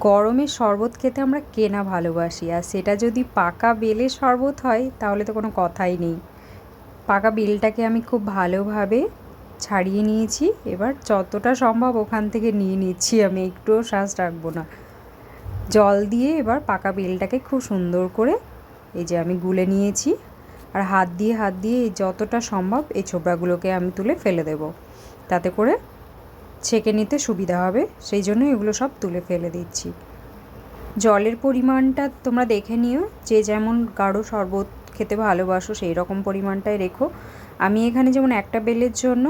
গরমে শরবত খেতে আমরা কে না ভালোবাসি, আর সেটা যদি পাকা বেলের শরবত হয় তাহলে তো কোনো কথাই নেই। পাকা বেলটাকে আমি খুব ভালোভাবে ছাড়িয়ে নিয়েছি। এবার যতটা সম্ভব ওখান থেকে নিয়ে নিচ্ছি, আমি একটুও শ্বাস রাখবো না। জল দিয়ে এবার পাকা বেলটাকে খুব সুন্দর করে এই যে আমি গুলে নিয়েছি। আর হাত দিয়ে এই যতটা সম্ভব এই ছোবড়াগুলোকে আমি তুলে ফেলে দেব, তাতে করে ছেঁকে নিতে সুবিধা হবে। সেই জন্য এগুলো সব তুলে ফেলে দিচ্ছি। জলের পরিমাণটা তোমরা দেখে নিও, যে যেমন গাঢ় শরবত খেতে ভালোবাসো সেই রকম পরিমাণটাই রেখো। আমি এখানে যেমন একটা বেলের জন্য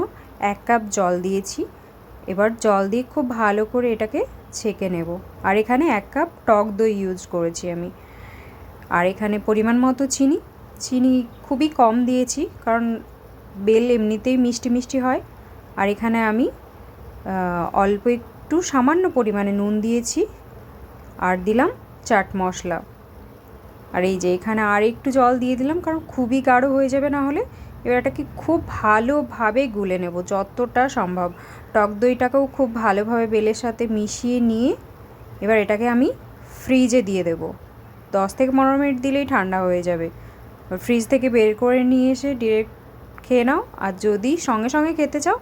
1 কাপ জল দিয়েছি। এবার জল দিয়ে খুব ভালো করে এটাকে ছেঁকে নেব। আর এখানে 1 কাপ টক দই ইউজ করেছি আমি। আর এখানে পরিমাণ মতো চিনি খুবই কম দিয়েছি, কারণ বেল এমনিতেই মিষ্টি মিষ্টি হয়। আর এখানে আমি অল্প একটু সামান্য পরিমাণে নুন দিয়েছি, আর দিলাম চাট মশলা। আর এই যে এখানে আর একটু জল দিয়ে দিলাম, কারণ খুবই গাঢ় হয়ে যাবে না হলে। এবার এটাকে খুব ভালোভাবে গুলে নেব যতটা সম্ভব। টক দইটাকেও খুব ভালোভাবে বেলের সাথে মিশিয়ে নিয়ে এবার এটাকে আমি ফ্রিজে দিয়ে দেব। 10 থেকে 15 মিনিট দিলেই ঠান্ডা হয়ে যাবে। ফ্রিজ থেকে বের করে নিয়ে এসে ডিরেক্ট খেয়ে নাও। আর যদি সঙ্গে সঙ্গে খেতে চাও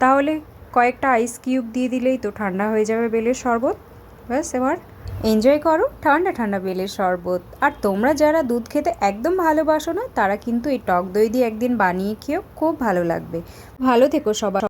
তাহলে কয়েকটা আইস কিউব দিয়ে দিলেই তো ঠান্ডা হয়ে যাবে বেলের শরবত। ব্যাস, এবার এনজয় করো ঠান্ডা ঠান্ডা বেলের শরবত। আর তোমরা যারা দুধ খেতে একদম ভালোবাসো না তারা কিন্তু এই টক দই দিয়ে একদিন বানিয়ে খেয়েও, খুব ভালো লাগবে। ভালো থেকো সবাই।